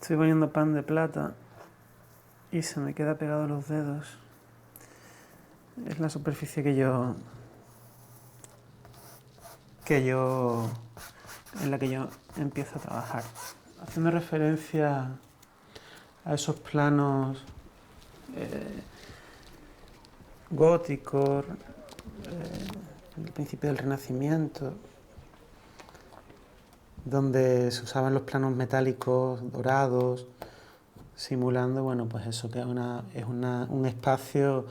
Estoy poniendo pan de plata y se me queda pegado a los dedos. Es la superficie en la que yo empiezo a trabajar. Haciendo referencia a esos planos góticos, el principio del Renacimiento, donde se usaban los planos metálicos dorados, simulando, bueno, pues eso, que es un espacio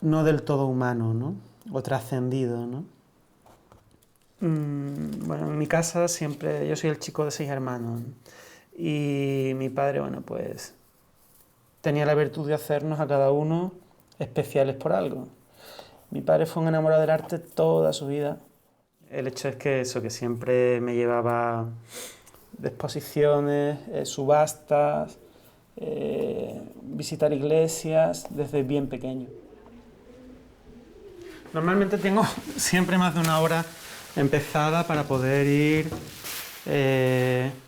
no del todo humano, ¿no? O trascendido, ¿no? Bueno, en mi casa siempre, yo soy el chico de 6 hermanos, ¿no? Y mi padre, bueno, pues tenía la virtud de hacernos a cada uno especiales por algo. Mi padre fue un enamorado del arte toda su vida. El hecho es que eso, que siempre me llevaba de exposiciones, subastas, visitar iglesias desde bien pequeño. Normalmente tengo siempre más de una hora empezada para poder ir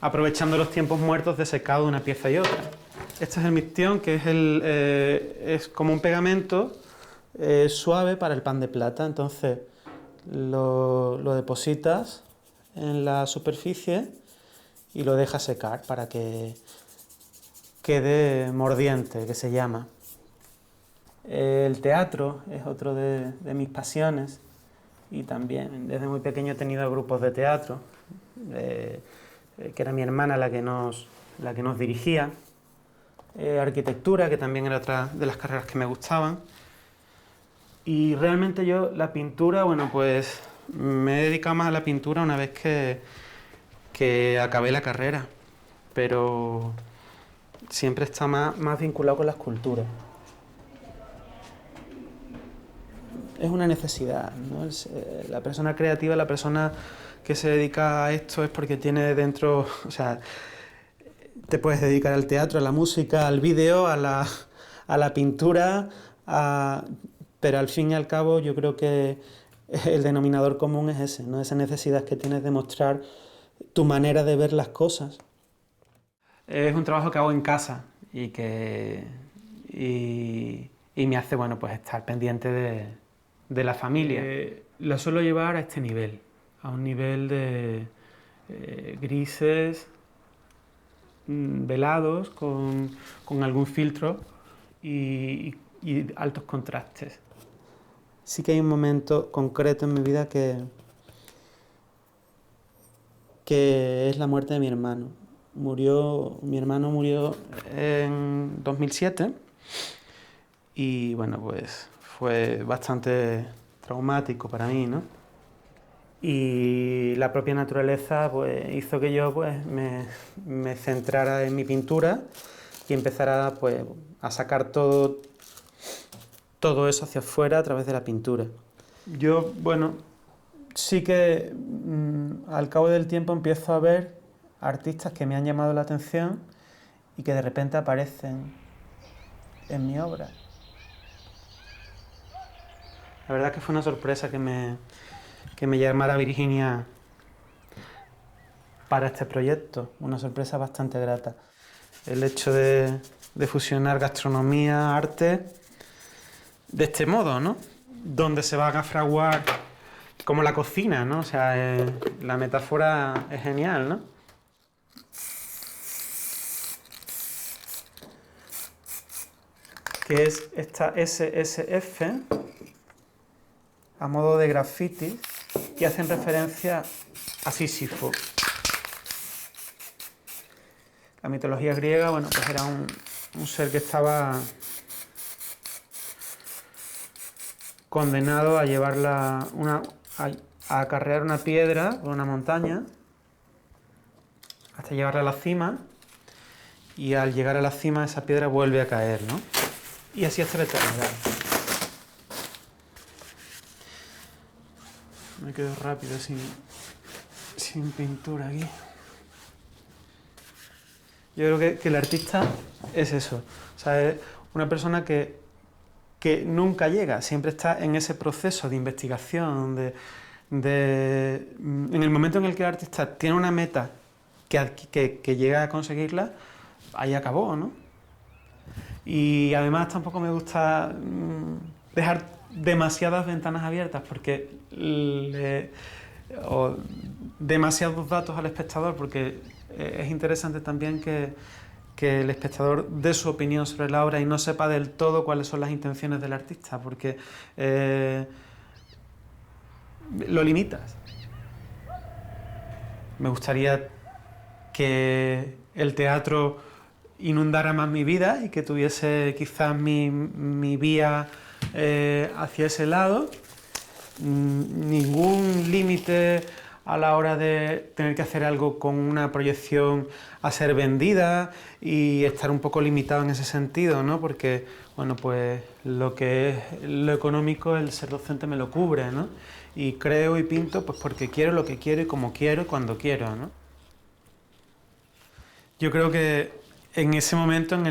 aprovechando los tiempos muertos de secado de una pieza y otra. Este es el mixtión, que es como un pegamento suave para el pan de plata. Entonces lo depositas en la superficie y lo dejas secar para que quede mordiente, que se llama. El teatro es otro de mis pasiones y también desde muy pequeño he tenido grupos de teatro, que era mi hermana la que nos dirigía. Arquitectura, que también era otra de las carreras que me gustaban. Y realmente yo la pintura, bueno, pues me he dedicado más a la pintura una vez que acabé la carrera, pero siempre está más vinculado con la escultura. Es una necesidad, ¿no? La persona creativa, la persona que se dedica a esto es porque tiene dentro, o sea, te puedes dedicar al teatro, a la música, al vídeo, a la pintura, pero al fin y al cabo yo creo que el denominador común es ese, ¿no? Esa necesidad que tienes de mostrar tu manera de ver las cosas. Es un trabajo que hago en casa y me hace, bueno, pues estar pendiente de la familia. Lo suelo llevar a este nivel, a un nivel de grises, velados, con algún filtro y altos contrastes. Sí que hay un momento concreto en mi vida que es la muerte de mi hermano. Mi hermano murió en 2007 y bueno, pues fue bastante traumático para mí, ¿no? Y la propia naturaleza pues hizo que yo pues me centrara en mi pintura y empezara pues a sacar todo eso hacia afuera a través de la pintura. Yo, bueno, sí que al cabo del tiempo empiezo a ver artistas que me han llamado la atención y que de repente aparecen en mi obra. La verdad que fue una sorpresa que me llamara Virginia para este proyecto, una sorpresa bastante grata. El hecho de fusionar gastronomía, arte, de este modo, ¿no? Donde se van a fraguar como la cocina, ¿no? O sea, la metáfora es genial, ¿no? Que es esta SSF a modo de graffiti y hacen referencia a Sísifo. La mitología griega, bueno, pues era un ser que estaba condenado a llevarla a acarrear una piedra por una montaña hasta llevarla a la cima, y al llegar a la cima esa piedra vuelve a caer, ¿no? Y así hasta la eternidad. Me quedo rápido sin pintura aquí. Yo creo que el artista es eso, o sea, es una persona que nunca llega, siempre está en ese proceso de investigación, en el momento en el que el artista tiene una meta que llega a conseguirla, ahí acabó, ¿no? Y además tampoco me gusta dejar demasiadas ventanas abiertas porque o demasiados datos al espectador, porque es interesante también que el espectador dé su opinión sobre la obra y no sepa del todo cuáles son las intenciones del artista, porque lo limitas. Me gustaría que el teatro inundara más mi vida y que tuviese quizás mi vía hacia ese lado. Ningún límite a la hora de tener que hacer algo con una proyección a ser vendida y estar un poco limitado en ese sentido, ¿no? Porque, bueno, pues lo que es lo económico, el ser docente me lo cubre, ¿no? Y creo y pinto pues porque quiero lo que quiero y como quiero y cuando quiero, ¿no? Yo creo que en ese momento, en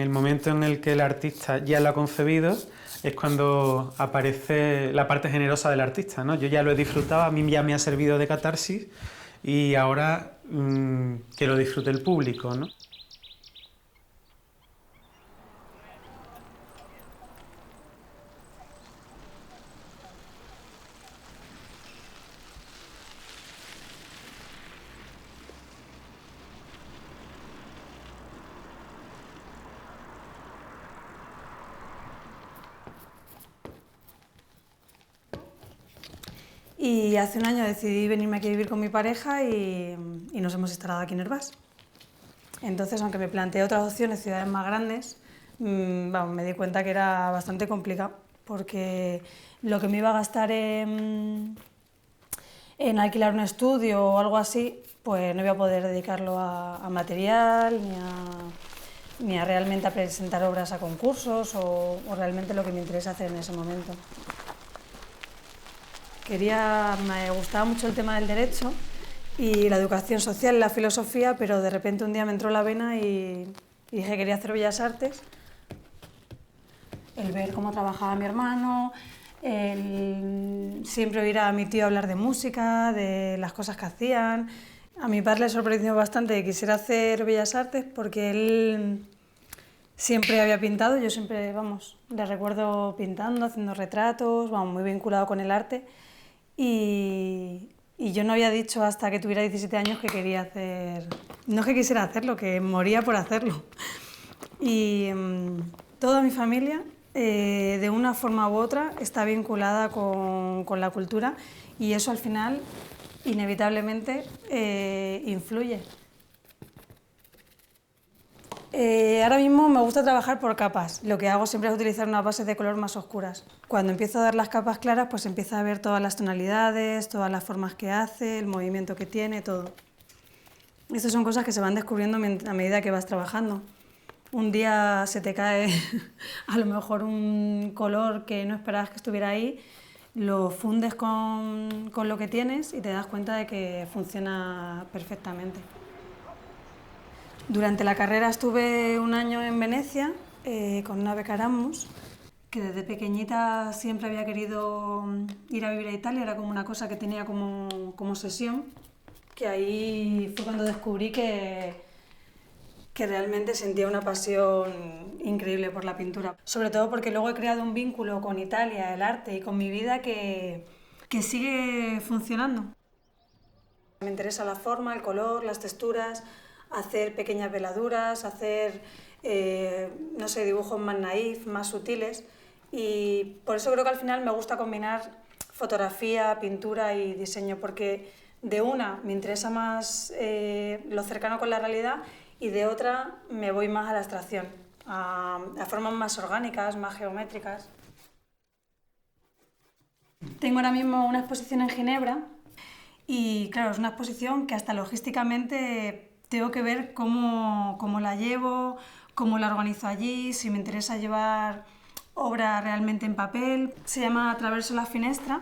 el momento en el que el artista ya lo ha concebido, es cuando aparece la parte generosa del artista, ¿no? Yo ya lo he disfrutado, a mí ya me ha servido de catarsis y ahora que lo disfrute el público, ¿no? Y hace un año decidí venirme aquí a vivir con mi pareja y nos hemos instalado aquí en Hervás. Entonces, aunque me planteé otras opciones, ciudades más grandes, vamos, me di cuenta que era bastante complicado, porque lo que me iba a gastar en alquilar un estudio o algo así, pues no iba a poder dedicarlo a material, ni a realmente a presentar obras a concursos o realmente lo que me interesa hacer en ese momento. Me gustaba mucho el tema del derecho y la educación social y la filosofía, pero de repente un día me entró la vena y dije que quería hacer Bellas Artes. El ver cómo trabajaba mi hermano, el siempre oír a mi tío hablar de música, de las cosas que hacían. A mi padre le sorprendió bastante que quisiera hacer Bellas Artes porque él siempre había pintado, yo siempre, vamos, le recuerdo pintando, haciendo retratos, vamos, muy vinculado con el arte. Y yo no había dicho hasta que tuviera 17 años que quería hacer, no que quisiera hacerlo, que moría por hacerlo. Y toda mi familia, de una forma u otra, está vinculada con la cultura y eso al final, inevitablemente, influye. Ahora mismo me gusta trabajar por capas. Lo que hago siempre es utilizar unas bases de color más oscuras. Cuando empiezo a dar las capas claras, pues empieza a ver todas las tonalidades, todas las formas que hace, el movimiento que tiene, todo. Estas son cosas que se van descubriendo a medida que vas trabajando. Un día se te cae a lo mejor un color que no esperabas que estuviera ahí, lo fundes con lo que tienes y te das cuenta de que funciona perfectamente. Durante la carrera estuve un año en Venecia con una beca Erasmus, que desde pequeñita siempre había querido ir a vivir a Italia, era como una cosa que tenía como obsesión, que ahí fue cuando descubrí que realmente sentía una pasión increíble por la pintura. Sobre todo porque luego he creado un vínculo con Italia, el arte y con mi vida que sigue funcionando. Me interesa la forma, el color, las texturas, hacer pequeñas veladuras, hacer, no sé, dibujos más naif, más sutiles. Y por eso creo que al final me gusta combinar fotografía, pintura y diseño, porque de una me interesa más lo cercano con la realidad y de otra me voy más a la abstracción, a formas más orgánicas, más geométricas. Tengo ahora mismo una exposición en Ginebra y claro, es una exposición que hasta logísticamente tengo que ver cómo la llevo, cómo la organizo allí, si me interesa llevar obra realmente en papel. Se llama Attraverso la finestra,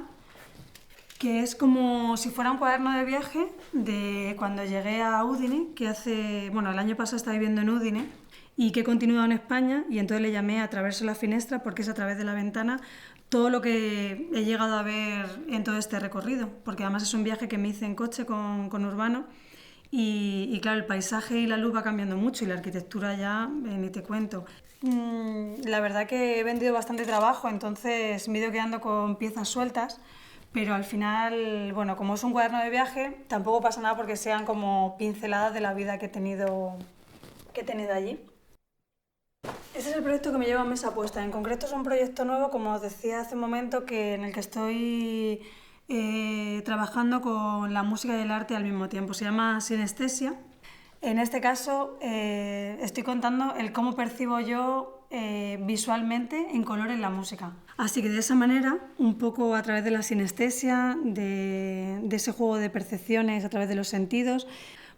que es como si fuera un cuaderno de viaje de cuando llegué a Udine, que el año pasado estaba viviendo en Udine y que he continuado en España, y entonces le llamé Attraverso la finestra porque es a través de la ventana todo lo que he llegado a ver en todo este recorrido, porque además es un viaje que me hice en coche con Urbano y claro, el paisaje y la luz va cambiando mucho y la arquitectura ya ni te cuento. La verdad que he vendido bastante trabajo, entonces me he ido quedando con piezas sueltas, pero al final, bueno, como es un cuaderno de viaje, tampoco pasa nada porque sean como pinceladas de la vida que he tenido allí. Ese es el proyecto que me lleva a Mesa Puesta. En concreto es un proyecto nuevo, como os decía hace un momento, en el que estoy trabajando con la música y el arte al mismo tiempo. Se llama Sinestesia. En este caso estoy contando el cómo percibo yo visualmente en color en la música. Así que de esa manera, un poco a través de la sinestesia, de ese juego de percepciones a través de los sentidos,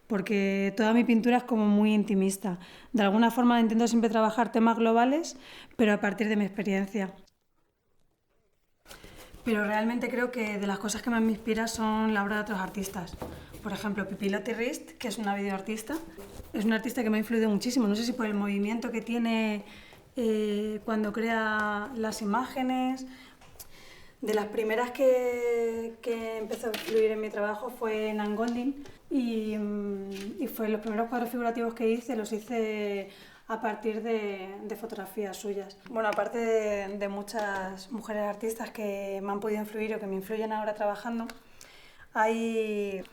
porque toda mi pintura es como muy intimista. De alguna forma intento siempre trabajar temas globales, pero a partir de mi experiencia. Pero realmente creo que de las cosas que más me inspira son la obra de otros artistas. Por ejemplo, Pipilotti Rist, que es una videoartista, es una artista que me ha influido muchísimo. No sé si por el movimiento que tiene cuando crea las imágenes. De las primeras que empezó a influir en mi trabajo fue Nan Goldin y fue los primeros cuadros figurativos que hice, los hice a partir de fotografías suyas. Bueno, aparte de muchas mujeres artistas que me han podido influir o que me influyen ahora trabajando, hay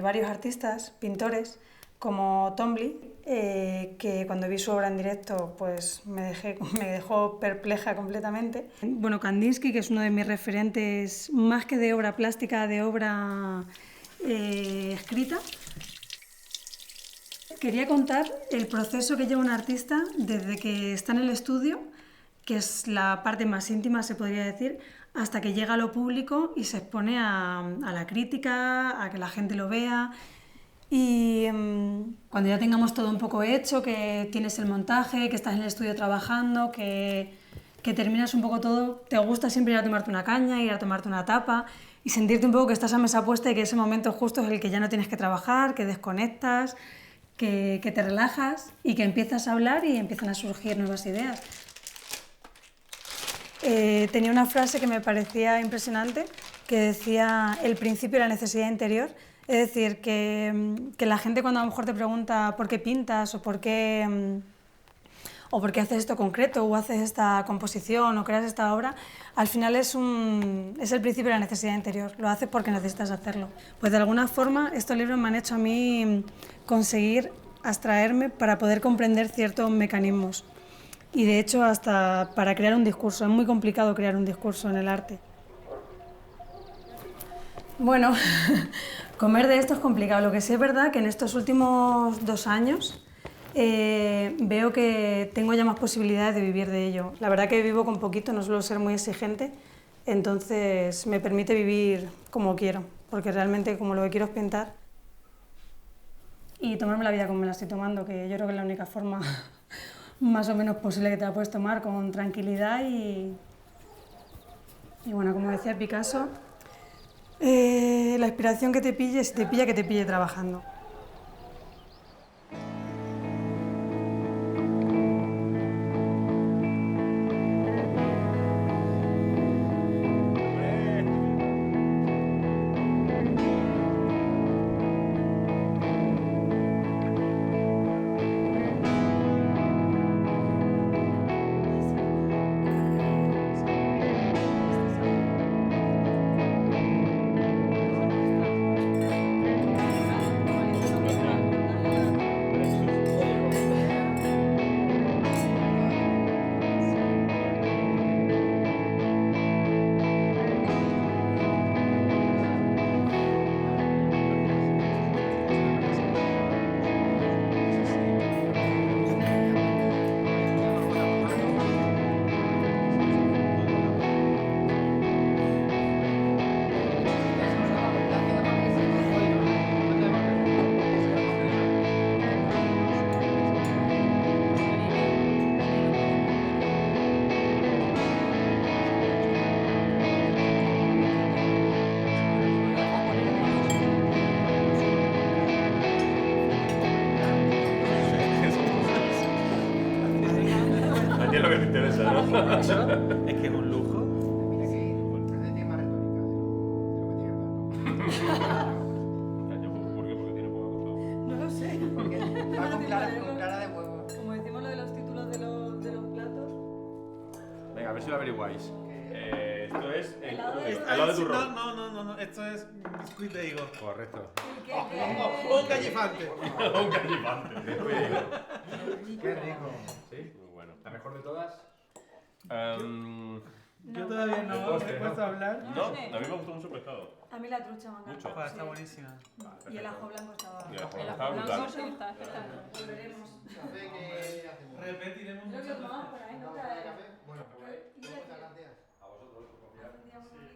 varios artistas, pintores, como Tombly, que cuando vi su obra en directo pues me dejó perpleja completamente. Bueno, Kandinsky, que es uno de mis referentes, más que de obra plástica, de obra escrita. Quería contar el proceso que lleva un artista desde que está en el estudio, que es la parte más íntima, se podría decir, hasta que llega a lo público y se expone a la crítica, a que la gente lo vea. Y cuando ya tengamos todo un poco hecho, que tienes el montaje, que estás en el estudio trabajando, que terminas un poco todo, te gusta siempre ir a tomarte una caña, ir a tomarte una tapa y sentirte un poco que estás a mesa puesta y que ese momento justo es el que ya no tienes que trabajar, que desconectas, que te relajas y que empiezas a hablar y empiezan a surgir nuevas ideas. Tenía una frase que me parecía impresionante que decía el principio de la necesidad interior. Es decir, que la gente cuando a lo mejor te pregunta por qué pintas o por qué haces esto concreto o haces esta composición o creas esta obra, al final es el principio de la necesidad interior, lo haces porque necesitas hacerlo. Pues de alguna forma estos libros me han hecho a mí conseguir abstraerme para poder comprender ciertos mecanismos y de hecho hasta para crear un discurso. Es muy complicado crear un discurso en el arte. Bueno, comer de esto es complicado. Lo que sí es verdad que en estos últimos 2 años veo que tengo ya más posibilidades de vivir de ello. La verdad que vivo con poquito, no suelo ser muy exigente, entonces me permite vivir como quiero, porque realmente como lo que quiero es pintar y tomarme la vida como me la estoy tomando, que yo creo que es la única forma más o menos posible que te la puedes tomar, con tranquilidad y bueno, como decía Picasso, la inspiración que te pille, si te pilla, que te pille trabajando. ¿Qué es lo que te interesa, no? Es que es un lujo. Mira que tiene más retórica de lo que tiene el plato. ¿Por qué? Porque tiene poco costado. No lo sé. Porque va con clara de huevo. Como decimos lo de los títulos de los platos. Venga, a ver si lo averiguáis. Esto es el Helado de helado de turrón. No, esto es biscuit de higo. Correcto. Un gallifante. Un gallifante. Qué rico. Sí, muy bueno. ¿La mejor de todas? Yo todavía no postre, he puesto a hablar. No, a mí me gustó mucho el pescado. A mí la trucha me encanta. Mucho. Joder, está buenísima. Y el ajo blanco estaba. Y el ajo El estaba ajo brutal. blanco sí está espectacular. Volveremos. Café que hacemos. Repetiremos Creo que lo tomamos por ahí, ¿no? ¿Una de café? Bueno, pues muchas gracias. A vosotros por confiar. Un día muy bonito.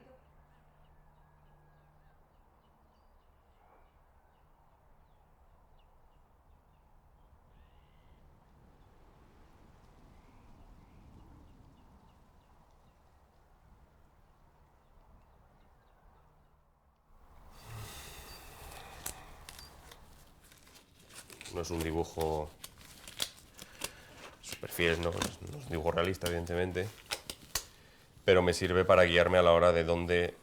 No es un dibujo super fiel, ¿no? No es un dibujo realista, evidentemente. Pero me sirve para guiarme a la hora de dónde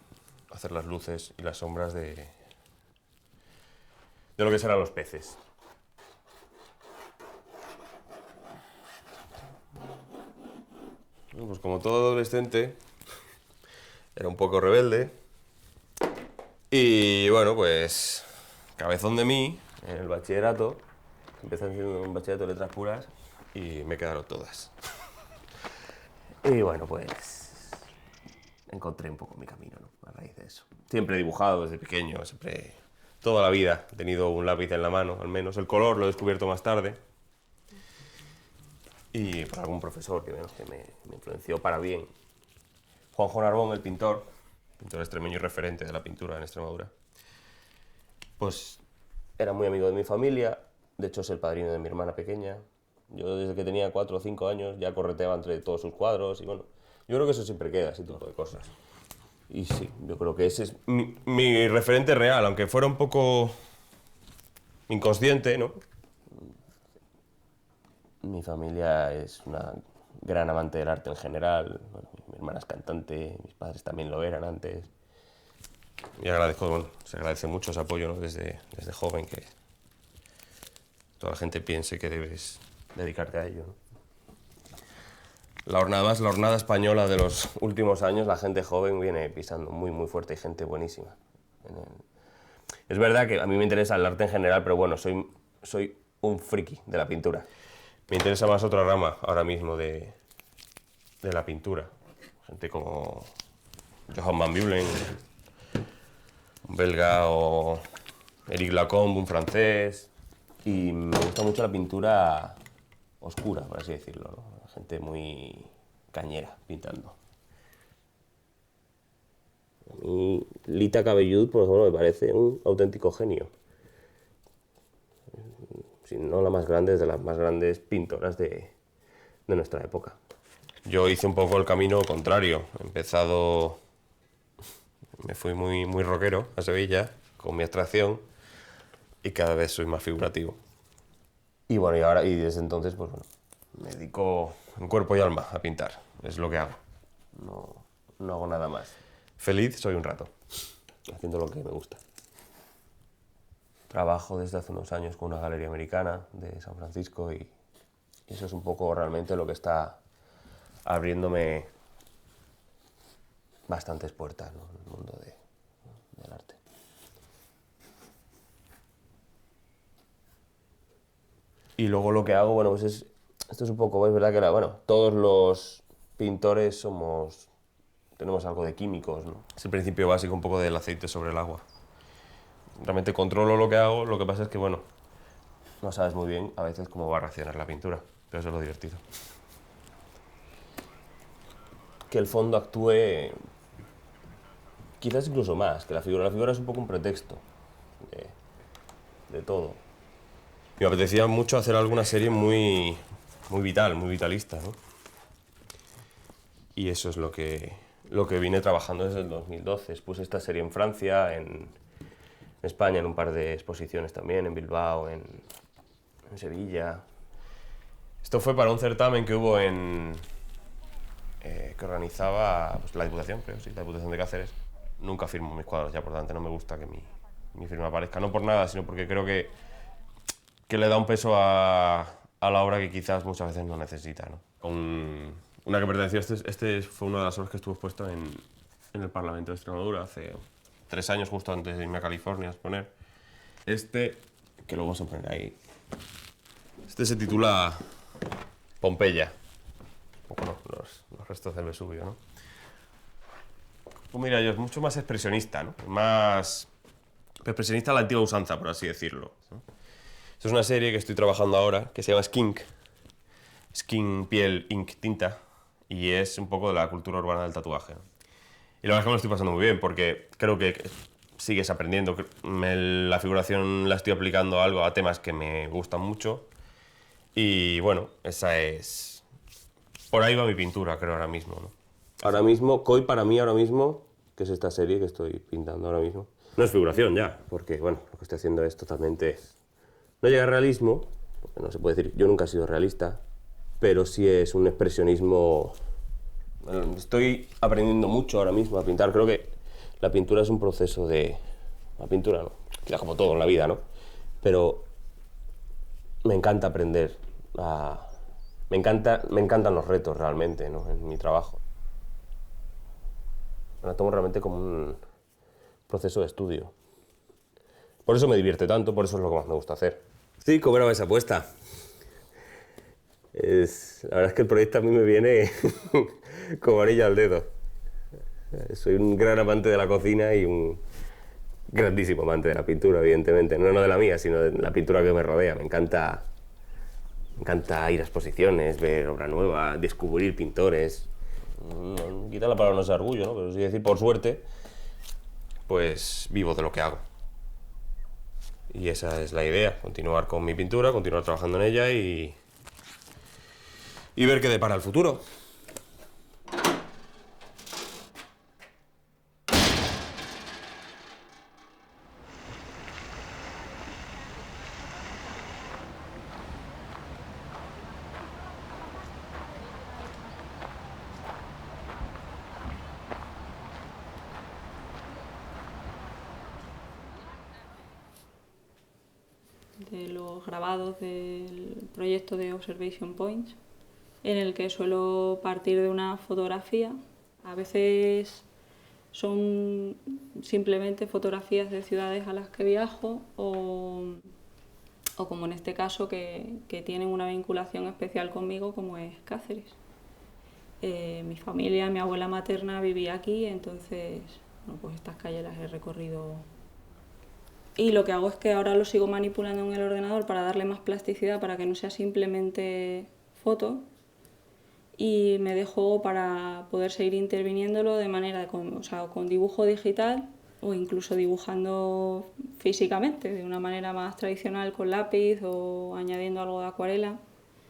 hacer las luces y las sombras de lo que serán los peces. Bueno, pues como todo adolescente, era un poco rebelde. Y bueno, pues cabezón de mí, en el bachillerato, empecé haciendo un bachillerato de letras puras y me quedaron todas. Y bueno, pues encontré un poco mi camino, ¿no? A raíz de eso. Siempre he dibujado desde pequeño, siempre, toda la vida he tenido un lápiz en la mano, al menos. El color lo he descubierto más tarde. Y por algún profesor que me influenció para bien. Juanjo Narbón, el pintor extremeño y referente de la pintura en Extremadura, pues era muy amigo de mi familia, de hecho es el padrino de mi hermana pequeña. Yo desde que tenía 4 o 5 años ya correteaba entre todos sus cuadros y bueno, yo creo que eso siempre queda, ese tipo de cosas. Y sí, yo creo que ese es mi referente real, aunque fuera un poco inconsciente, ¿no? Mi familia es una gran amante del arte en general. Bueno, mi hermana es cantante, mis padres también lo eran antes. Y agradezco, bueno, se agradece mucho ese apoyo, ¿no? Desde joven, que toda la gente piense que debes dedicarte a ello, ¿no? La hornada española de los últimos años, la gente joven viene pisando muy, muy fuerte y gente buenísima. Es verdad que a mí me interesa el arte en general, pero bueno, soy un friki de la pintura. Me interesa más otra rama ahora mismo de la pintura. Gente como Johan van Beulen, un belga, o Eric Lacombe, un francés. Y me gusta mucho la pintura oscura, por así decirlo, ¿no? Gente muy cañera pintando. A mí, Lita Cabellud, por ejemplo, me parece un auténtico genio. Si no la más grande, es de las más grandes pintoras de nuestra época. Yo hice un poco el camino contrario. Me fui muy rockero a Sevilla con mi abstracción y cada vez soy más figurativo. Y bueno, y desde entonces, pues bueno, me dedico en cuerpo y alma a pintar. Es lo que hago. No hago nada más. Feliz soy un rato, haciendo lo que me gusta. Trabajo desde hace unos años con una galería americana de San Francisco y eso es un poco realmente lo que está abriéndome bastantes puertas, ¿no? En el mundo del arte. Y luego lo que hago, bueno, pues esto es un poco, es verdad que bueno, todos los pintores tenemos algo de químicos, ¿no? Es el principio básico un poco del aceite sobre el agua. Realmente controlo lo que hago, lo que pasa es que, bueno, no sabes muy bien a veces cómo va a reaccionar la pintura, pero eso es lo divertido. Que el fondo actúe quizás incluso más que la figura. La figura es un poco un pretexto de todo. Me apetecía mucho hacer alguna serie muy vital, muy vitalista, ¿no? Y eso es lo que vine trabajando desde el 2012. Puse esta serie en Francia, en España, en un par de exposiciones también, en Bilbao, en Sevilla. Esto fue para un certamen que hubo que organizaba pues, la Diputación, creo, sí, la Diputación de Cáceres. Nunca firmo mis cuadros ya, por tanto no me gusta que mi firma aparezca. No por nada, sino porque creo que le da un peso a la obra que quizás muchas veces no necesita, ¿no? Una que perteneció, este fue una de las obras que estuvo expuesto en el Parlamento de Extremadura hace 3 años, justo antes de irme a California a exponer. Que lo vamos a poner ahí. Este se titula Pompeya. Bueno, los restos del Vesubio, ¿no? Pues mira, yo es mucho más expresionista, ¿no? Más expresionista a la antigua usanza, por así decirlo, ¿no? Esto es una serie que estoy trabajando ahora, que se llama Skink. Skin, piel, ink, tinta. Y es un poco de la cultura urbana del tatuaje, ¿no? Y la verdad es que me lo estoy pasando muy bien, porque creo que sigues aprendiendo. La figuración la estoy aplicando a algo, a temas que me gustan mucho. Y bueno, esa es... Por ahí va mi pintura, creo, ahora mismo, ¿no? Ahora mismo, Koi para mí ahora mismo, que es esta serie que estoy pintando ahora mismo, no es figuración ya, porque bueno, lo que estoy haciendo es totalmente... No llega al realismo, porque no se puede decir, yo nunca he sido realista, pero sí es un expresionismo... Bueno, estoy aprendiendo mucho ahora mismo a pintar, creo que la pintura es un proceso de... La pintura no, quizás como todo en la vida, ¿no? Pero me encanta aprender a... Me encantan los retos realmente, ¿no? En mi trabajo. Me la tomo realmente como un proceso de estudio. Por eso me divierte tanto, por eso es lo que más me gusta hacer. Sí, cobraba esa apuesta. La verdad es que el proyecto a mí me viene como anillo al dedo. Soy un gran amante de la cocina y un grandísimo amante de la pintura, evidentemente. No de la mía, sino de la pintura que me rodea. Me encanta ir a exposiciones, ver obra nueva, descubrir pintores. Quizá la palabra no es orgullo, ¿no? Pero sí decir, por suerte, pues vivo de lo que hago. Y esa es la idea, continuar con mi pintura, continuar trabajando en ella y ver qué depara el futuro. De los grabados del proyecto de Observation Points, en el que suelo partir de una fotografía. A veces son simplemente fotografías de ciudades a las que viajo o como en este caso que tienen una vinculación especial conmigo, como es Cáceres. Mi familia, mi abuela materna vivía aquí, entonces bueno, pues estas calles las he recorrido. Y lo que hago es que ahora lo sigo manipulando en el ordenador para darle más plasticidad, para que no sea simplemente foto, y me dejo para poder seguir interviniéndolo de manera con dibujo digital o incluso dibujando físicamente, de una manera más tradicional con lápiz o añadiendo algo de acuarela.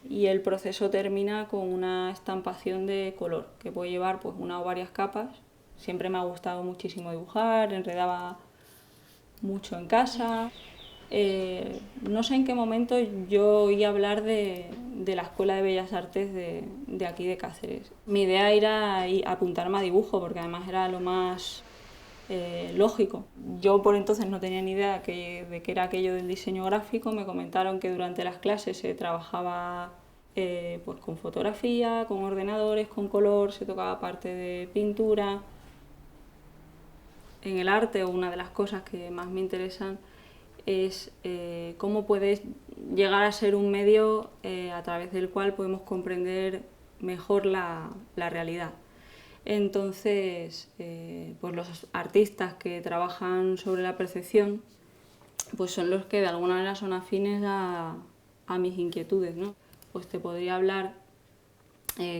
Y el proceso termina con una estampación de color, que puede llevar pues, una o varias capas. Siempre me ha gustado muchísimo dibujar, enredaba mucho en casa. No sé en qué momento yo oí hablar de la Escuela de Bellas Artes de aquí de Cáceres. Mi idea era apuntarme a dibujo, porque además era lo más lógico. Yo por entonces no tenía ni idea de qué era aquello del diseño gráfico. Me comentaron que durante las clases se trabajaba pues con fotografía, con ordenadores, con color, se tocaba parte de pintura. En el arte, una de las cosas que más me interesan es cómo puede llegar a ser un medio a través del cual podemos comprender mejor la realidad. Entonces, pues los artistas que trabajan sobre la percepción pues son los que de alguna manera son afines a mis inquietudes, ¿no? Pues te podría hablar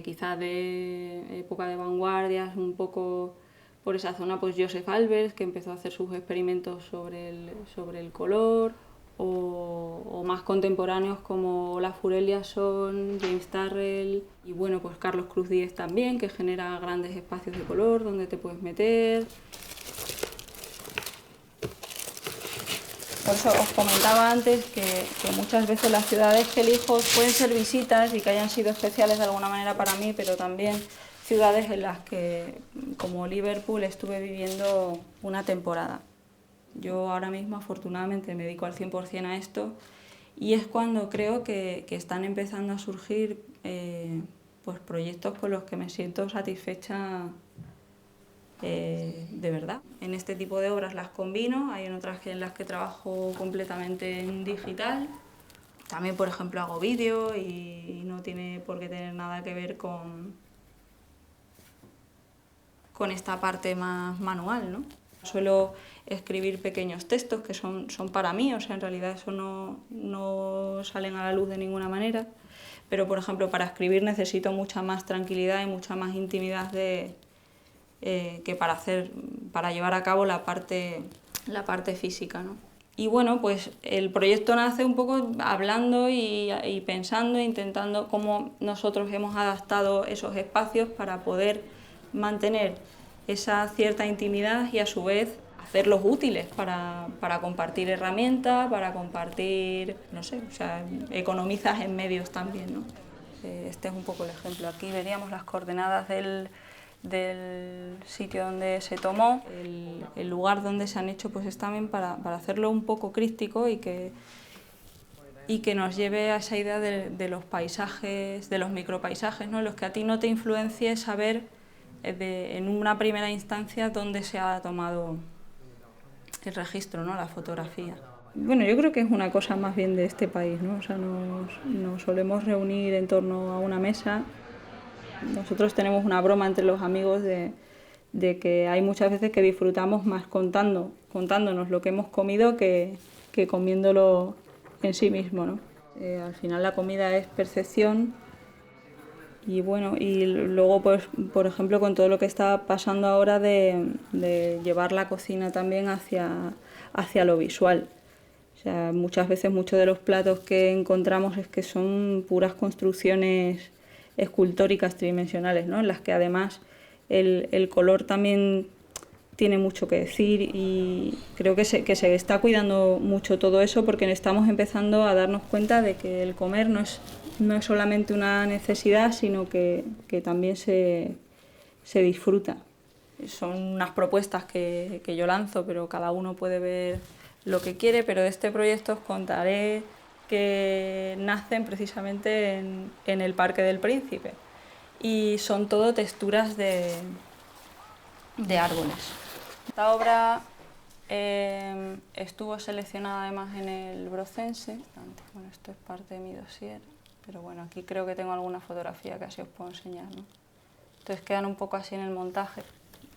quizás de época de vanguardias, un poco por esa zona, pues Joseph Albers, que empezó a hacer sus experimentos sobre el color, o más contemporáneos como Olaf Eliasson, James Turrell, y bueno, pues Carlos Cruz Díez también, que genera grandes espacios de color donde te puedes meter. Por eso os comentaba antes que muchas veces las ciudades que elijo pueden ser visitas y que hayan sido especiales de alguna manera para mí, pero también ciudades en las que, como Liverpool, estuve viviendo una temporada. Yo ahora mismo, afortunadamente, me dedico al 100% a esto y es cuando creo que están empezando a surgir pues proyectos con los que me siento satisfecha de verdad. En este tipo de obras las combino, hay en otras en las que trabajo completamente en digital. También, por ejemplo, hago vídeo y no tiene por qué tener nada que ver con esta parte más manual, ¿no? Suelo escribir pequeños textos que son para mí, o sea, en realidad eso no salen a la luz de ninguna manera, pero, por ejemplo, para escribir necesito mucha más tranquilidad y mucha más intimidad que para llevar a cabo la parte física, ¿no? Y bueno, pues el proyecto nace un poco hablando y pensando, intentando cómo nosotros hemos adaptado esos espacios para poder mantener esa cierta intimidad y a su vez hacerlos útiles para compartir herramientas, para compartir, no sé, o sea, economizas en medios también, ¿no? Este es un poco el ejemplo. Aquí veríamos las coordenadas del sitio donde se tomó. El lugar donde se han hecho pues es también para hacerlo un poco críptico y que nos lleve a esa idea de los paisajes, de los micropaisajes, ¿no? Los que a ti no te influencie saber en una primera instancia dónde se ha tomado el registro, ¿no? La fotografía. Bueno, yo creo que es una cosa más bien de este país, ¿no? O sea, nos solemos reunir en torno a una mesa. Nosotros tenemos una broma entre los amigos de que hay muchas veces que disfrutamos más contándonos lo que hemos comido que comiéndolo en sí mismo, ¿no? Al final la comida es percepción y bueno, y luego pues, por ejemplo, con todo lo que está pasando ahora de llevar la cocina también hacia lo visual. O sea, muchas veces muchos de los platos que encontramos es que son puras construcciones escultóricas tridimensionales, ¿no? En las que además el color también tiene mucho que decir y creo que se está cuidando mucho todo eso porque estamos empezando a darnos cuenta de que el comer no es solamente una necesidad, sino que también se disfruta. Son unas propuestas que yo lanzo, pero cada uno puede ver lo que quiere, pero de este proyecto os contaré que nacen precisamente en el Parque del Príncipe y son todo texturas de árboles. Esta obra estuvo seleccionada además en el Brocense. Bueno, esto es parte de mi dossier, pero bueno, aquí creo que tengo alguna fotografía que así os puedo enseñar, ¿no? Entonces quedan un poco así en el montaje.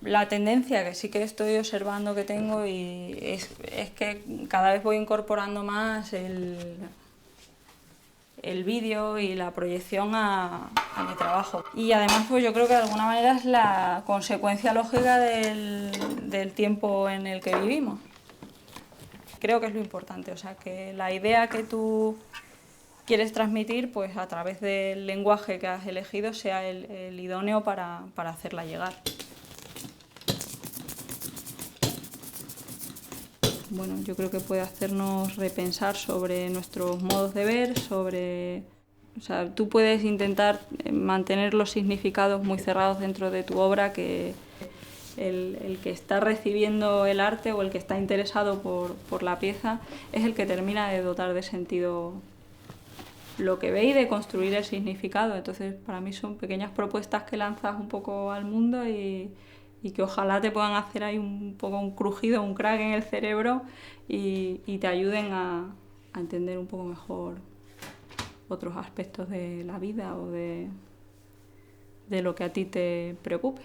La tendencia que sí que estoy observando que tengo y es que cada vez voy incorporando más el vídeo y la proyección a mi trabajo. Y además pues yo creo que de alguna manera es la consecuencia lógica del tiempo en el que vivimos. Creo que es lo importante, o sea, que la idea que tú quieres transmitir, pues a través del lenguaje que has elegido sea el idóneo para hacerla llegar. Bueno, yo creo que puede hacernos repensar sobre nuestros modos de ver, o sea, tú puedes intentar mantener los significados muy cerrados dentro de tu obra, que el que está recibiendo el arte o el que está interesado por la pieza es el que termina de dotar de sentido lo que ve y de construir el significado. Entonces, para mí son pequeñas propuestas que lanzas un poco al mundo y que ojalá te puedan hacer ahí un poco un crujido, un crack en el cerebro y te ayuden a entender un poco mejor otros aspectos de la vida o de lo que a ti te preocupe.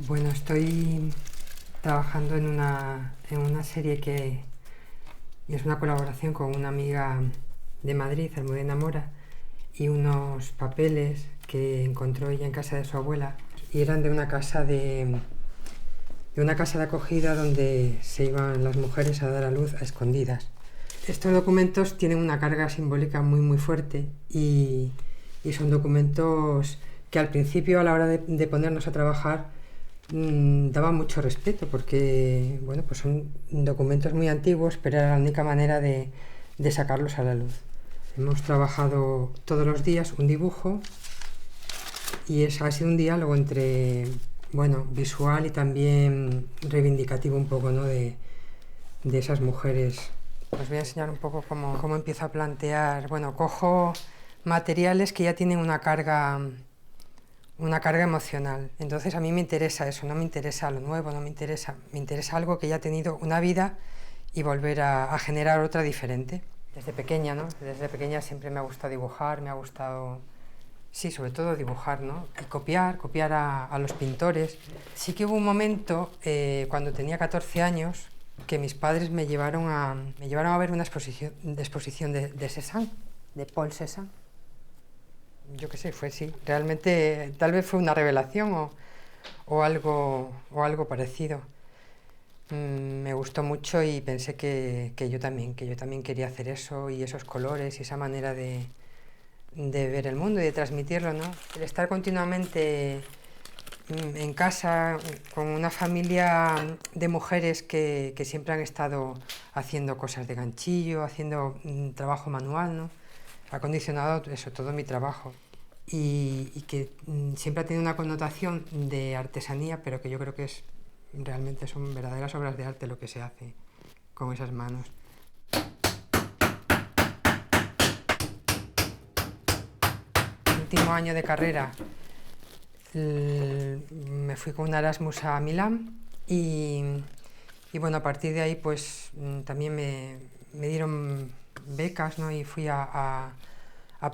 Bueno, estoy trabajando en una serie que es una colaboración con una amiga de Madrid, Almudena Mora, y unos papeles que encontró ella en casa de su abuela, y eran de una casa de acogida donde se iban las mujeres a dar a luz a escondidas. Estos documentos tienen una carga simbólica muy muy fuerte y son documentos que al principio, a la hora de ponernos a trabajar, daba mucho respeto, porque bueno, pues son documentos muy antiguos, pero era la única manera de sacarlos a la luz. Hemos trabajado todos los días un dibujo y ha sido un diálogo entre, bueno, visual y también reivindicativo un poco, ¿no?, de esas mujeres. Os voy a enseñar un poco cómo empiezo a plantear. Bueno, cojo materiales que ya tienen una carga emocional. Entonces a mí me interesa eso, no me interesa lo nuevo, me interesa algo que ya ha tenido una vida y volver a generar otra diferente. Desde pequeña, ¿no? Desde pequeña siempre me ha gustado dibujar, me ha gustado, sí, sobre todo dibujar, ¿no? Y copiar a los pintores. Sí que hubo un momento, cuando tenía 14 años, que mis padres me llevaron a ver una exposición de Cézanne, de Paul Cézanne. Yo qué sé, fue sí. Realmente tal vez fue una revelación o algo parecido. Me gustó mucho y pensé que yo también quería hacer eso, y esos colores y esa manera de ver el mundo y de transmitirlo, ¿no? El estar continuamente en casa con una familia de mujeres que siempre han estado haciendo cosas de ganchillo, haciendo trabajo manual, ¿no? Ha condicionado eso, todo mi trabajo, y que siempre ha tenido una connotación de artesanía, pero que yo creo que realmente son verdaderas obras de arte lo que se hace con esas manos. El último año de carrera me fui con un Erasmus a Milán y bueno, a partir de ahí pues también me dieron becas, ¿no? Y fui a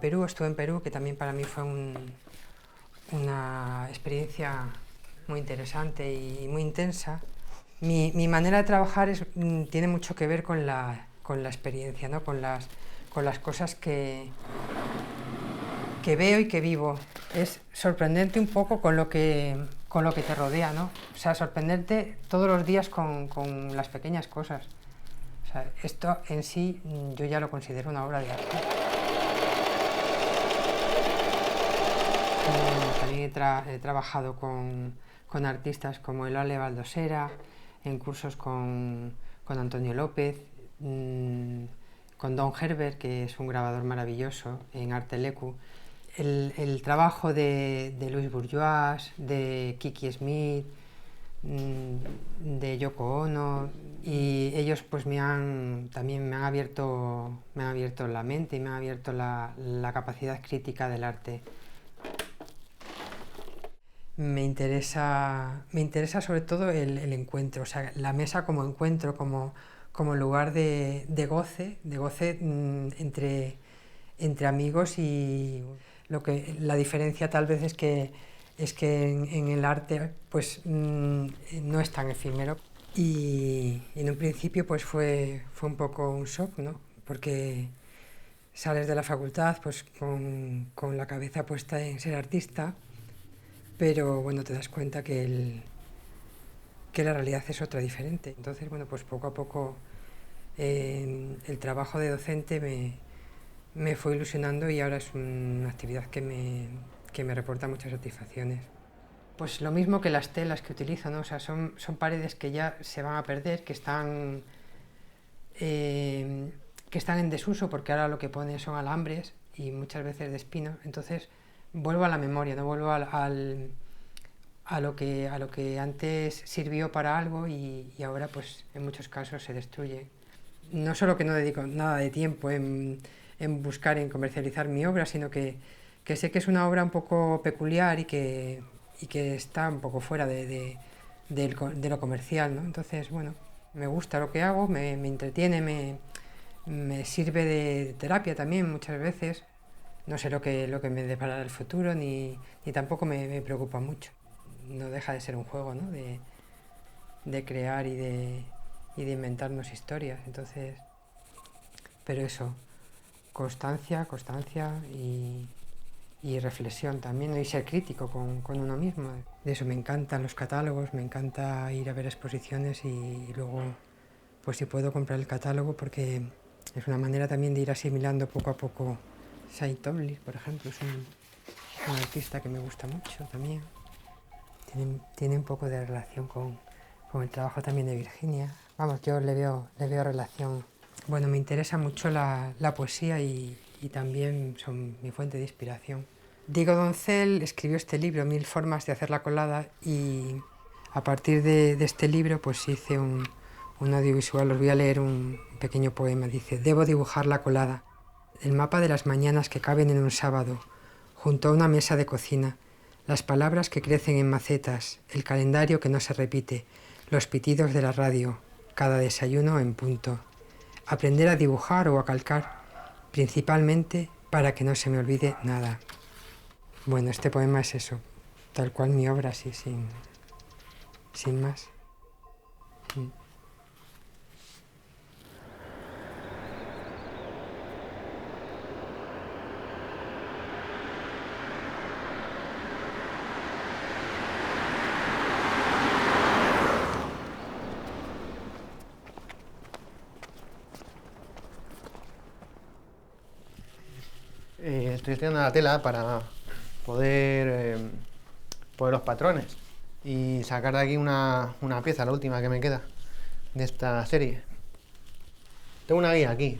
Perú, estuve en Perú, que también para mí fue una experiencia muy interesante y muy intensa. Mi manera de trabajar tiene mucho que ver con la experiencia, ¿no? Con las cosas que veo y que vivo. Es sorprenderte un poco con lo que te rodea, ¿no? O sea, sorprenderte todos los días con las pequeñas cosas. O sea, esto en sí yo ya lo considero una obra de arte. También he trabajado con artistas como Eulalia Baldosera, en cursos con Antonio López, con Don Herbert, que es un grabador maravilloso, en Arte Leku. El trabajo de Louis Bourgeois, de Kiki Smith, de Yoko Ono, y ellos pues también me han abierto la mente y me han abierto la capacidad crítica del arte. Me interesa sobre todo el encuentro, o sea, la mesa como encuentro, como lugar de goce entre amigos, y la diferencia tal vez es que en el arte pues no es tan efímero, y en un principio pues fue un poco un shock, ¿no? Porque sales de la facultad pues con la cabeza puesta en ser artista, pero bueno, te das cuenta que la realidad es otra, diferente. Entonces, bueno, pues poco a poco el trabajo de docente me fue ilusionando, y ahora es una actividad que me reporta muchas satisfacciones. Pues lo mismo que las telas que utilizo, ¿no? O sea, son paredes que ya se van a perder, que están en desuso, porque ahora lo que ponen son alambres y muchas veces de espino. Entonces vuelvo a la memoria, no vuelvo a lo que antes sirvió para algo, y ahora pues en muchos casos se destruye. No solo que no dedico nada de tiempo en buscar, en comercializar mi obra, sino que sé que es una obra un poco peculiar y que está un poco fuera de lo comercial, ¿no? Entonces, bueno, me gusta lo que hago, me entretiene, me sirve de terapia también muchas veces. No sé lo que me deparará el futuro, ni tampoco me preocupa mucho. no deja de ser un juego, ¿no? De crear y de inventarnos historias. Entonces, pero eso, constancia y reflexión también, ¿no? Y ser crítico con uno mismo. De eso me encantan los catálogos, me encanta ir a ver exposiciones y luego, pues si puedo comprar el catálogo, porque es una manera también de ir asimilando poco a poco. Cy Tomlin, por ejemplo, es un artista que me gusta mucho también. Tiene un poco de relación con el trabajo también de Virginia. Vamos, yo le veo relación. Bueno, me interesa mucho la poesía y también son mi fuente de inspiración. Diego Doncel escribió este libro, 1000 formas de hacer la colada, y a partir de este libro pues hice un audiovisual. Os voy a leer un pequeño poema. Dice: debo dibujar la colada, el mapa de las mañanas que caben en un sábado, junto a una mesa de cocina, las palabras que crecen en macetas, el calendario que no se repite, los pitidos de la radio, cada desayuno en punto. Aprender a dibujar o a calcar, principalmente para que no se me olvide nada. Bueno, este poema es eso, tal cual mi obra, así, sin más. Estoy estudiando la tela para poder los patrones y sacar de aquí una pieza, la última que me queda de esta serie. Tengo una guía aquí,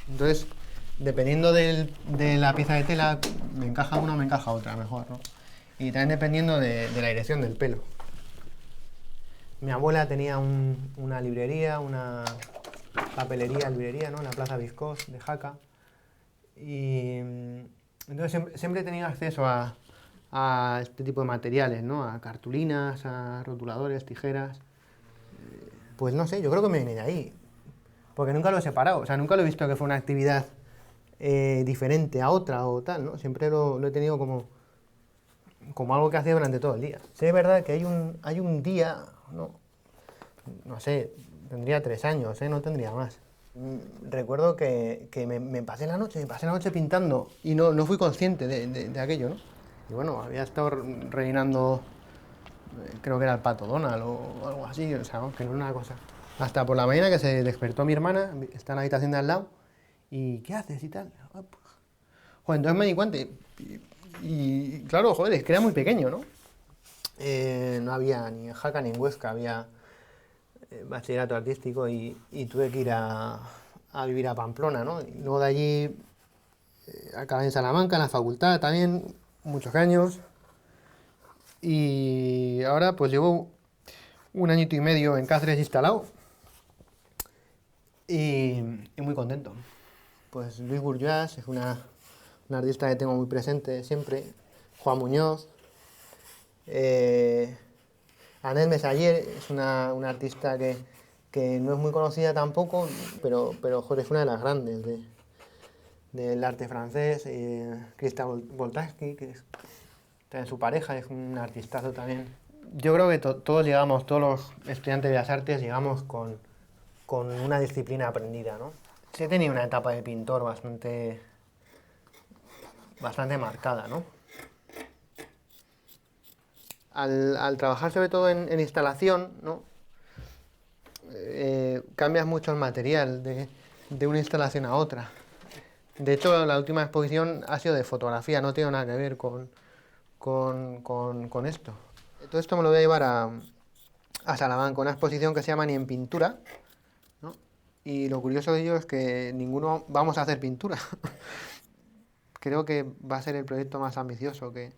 entonces dependiendo de la pieza de tela me encaja una o me encaja otra mejor, ¿no? Y también dependiendo de la dirección del pelo. Mi abuela tenía una librería, una papelería, librería, ¿no? En la Plaza Viscós de Jaca. Y entonces siempre he tenido acceso a este tipo de materiales, ¿no? A cartulinas, a rotuladores, tijeras. Pues no sé, yo creo que me viene de ahí. Porque nunca lo he separado, o sea, nunca lo he visto que fue una actividad diferente a otra o tal, ¿no? Siempre lo he tenido como algo que hacía durante todo el día. Sí, es verdad que hay un día, no sé, tendría 3 años, no tendría más. Recuerdo que me pasé la noche pintando y no fui consciente de aquello, ¿no? Y bueno, había estado rellenando, creo que era el Pato Donald o algo así, o sea, que no era una cosa. Hasta por la mañana que se despertó mi hermana, está en la habitación de al lado, y ¿qué haces y tal? Joder, entonces me di cuenta y claro, joder, es que era muy pequeño, ¿no? No había ni en Jaca ni en Huesca, había bachillerato artístico y tuve que ir a vivir a Pamplona, ¿no? Y luego de allí acabé en Salamanca, en la facultad también, muchos años. Y ahora pues llevo 1 añito y medio en Cáceres instalado y muy contento. Pues Luis Bourgeois es un artista que tengo muy presente siempre, Juan Muñoz, Annette Messager es una artista que no es muy conocida tampoco, pero joder, es una de las grandes del arte francés. Christa Boltanski, que es también su pareja, es un artistazo también. Yo creo que todos llegamos, todos los estudiantes de Bellas Artes llegamos con una disciplina aprendida, ¿no? Sí he tenido una etapa de pintor bastante marcada, ¿no? Al trabajar sobre todo en instalación, ¿no? Cambias mucho el material de una instalación a otra. De hecho, la última exposición ha sido de fotografía, no tiene nada que ver con esto. Todo esto me lo voy a llevar a Salamanca, una exposición que se llama Ni en pintura, ¿no? Y lo curioso de ello es que ninguno vamos a hacer pintura. Creo que va a ser el proyecto más ambicioso que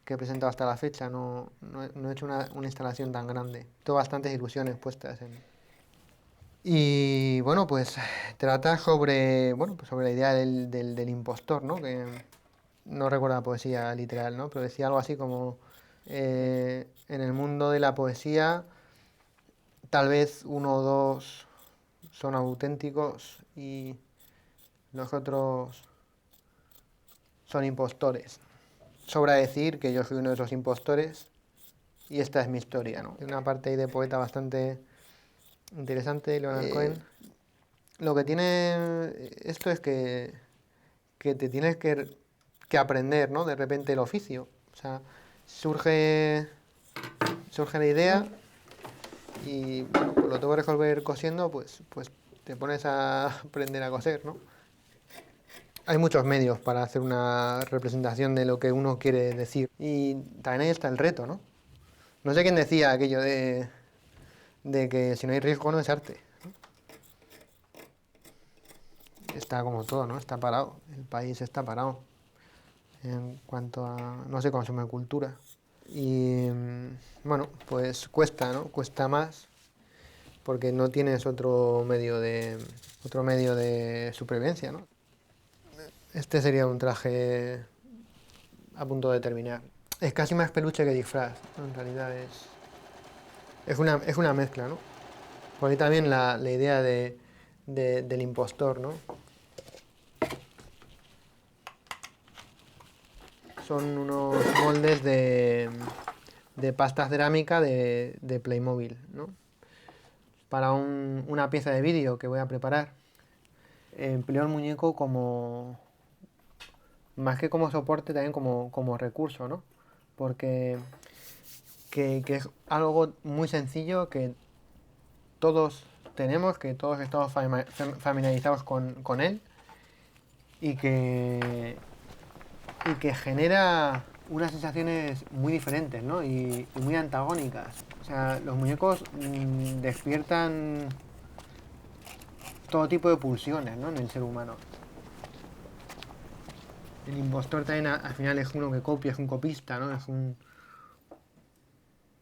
he presentado hasta la fecha. No he hecho una instalación tan grande. Tengo bastantes ilusiones puestas en... Y bueno, pues trata sobre la idea del impostor, ¿no? Que no recuerdo la poesía literal, ¿no? Pero decía algo así como en el mundo de la poesía tal vez 1 o 2 son auténticos y los otros son impostores. Sobra decir que yo soy uno de esos impostores y esta es mi historia, ¿no? Una parte ahí de poeta bastante interesante, Leonard Cohen. Lo que tiene esto es que te tienes que aprender, ¿no? De repente el oficio. O sea, surge la idea y bueno, pues lo tengo que resolver cosiendo, pues te pones a aprender a coser, ¿no? Hay muchos medios para hacer una representación de lo que uno quiere decir. Y también ahí está el reto, ¿no? No sé quién decía aquello de que si no hay riesgo no es arte, ¿no? Está como todo, ¿no? Está parado. El país está parado en cuanto a, no se consume cultura. Y bueno, pues cuesta, ¿no? Cuesta más porque no tienes otro medio de supervivencia, ¿no? Este sería un traje a punto de terminar. Es casi más peluche que disfraz, ¿no? En realidad es una mezcla, ¿no? Por ahí también la idea del impostor, ¿no? Son unos moldes de pasta cerámica de Playmobil, ¿no? Para una pieza de vídeo que voy a preparar. Empleo el muñeco como, más que como soporte, también como recurso, ¿no? Porque que es algo muy sencillo que todos tenemos, que todos estamos familiarizados con él y que genera unas sensaciones muy diferentes, ¿no? Y muy antagónicas. O sea, los muñecos despiertan todo tipo de pulsiones, ¿no? En el ser humano. El impostor también al final es uno que copia, es un copista, ¿no? Es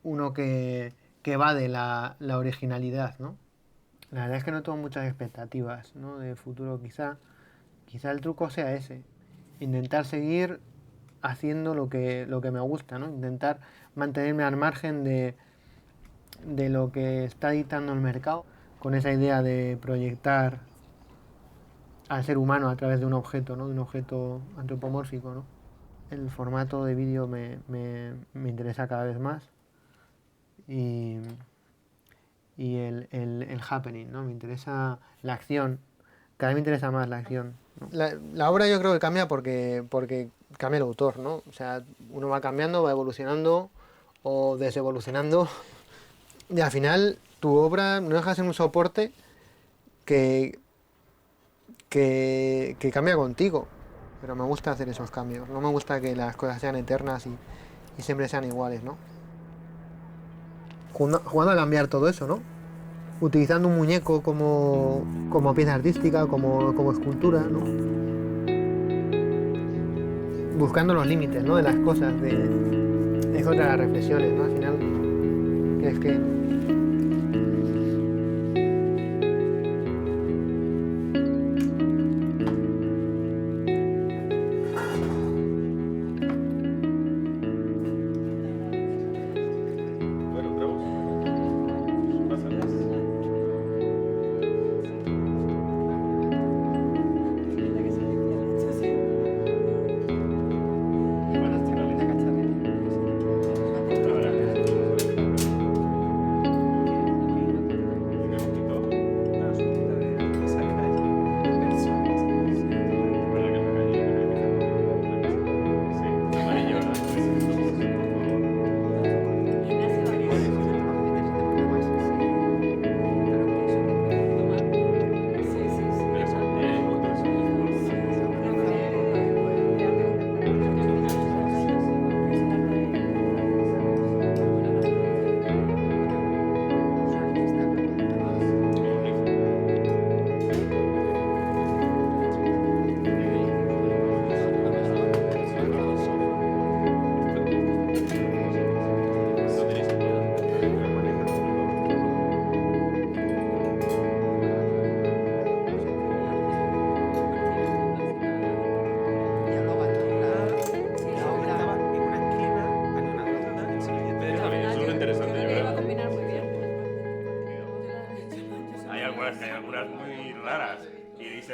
uno que evade la originalidad, ¿no? La verdad es que no tengo muchas expectativas, ¿no? De futuro quizá el truco sea ese. Intentar seguir haciendo lo que me gusta, ¿no? Intentar mantenerme al margen de lo que está dictando el mercado, con esa idea de proyectar al ser humano a través de un objeto, ¿no? De un objeto antropomórfico, ¿no? El formato de vídeo me interesa cada vez más y el happening, ¿no? Me interesa la acción, cada vez me interesa más la acción, ¿no? La obra yo creo que cambia porque cambia el autor, ¿no? O sea, uno va cambiando, va evolucionando o desevolucionando y al final tu obra no deja de ser un soporte que cambia contigo, pero me gusta hacer esos cambios, no me gusta que las cosas sean eternas y siempre sean iguales, ¿no? Jugando a cambiar todo eso, ¿no? Utilizando un muñeco como pieza artística, como escultura, ¿no? Buscando los límites, ¿no? De las cosas, es otra de las reflexiones, ¿no? Al final, que es que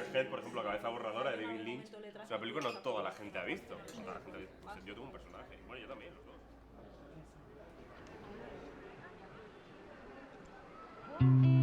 Eraserhead, por ejemplo, Cabeza Borradora de David Lynch, es una película que no toda la gente ha visto. Pues toda la gente ha visto. Pues yo tengo un personaje, bueno, yo también, los dos. Thank you.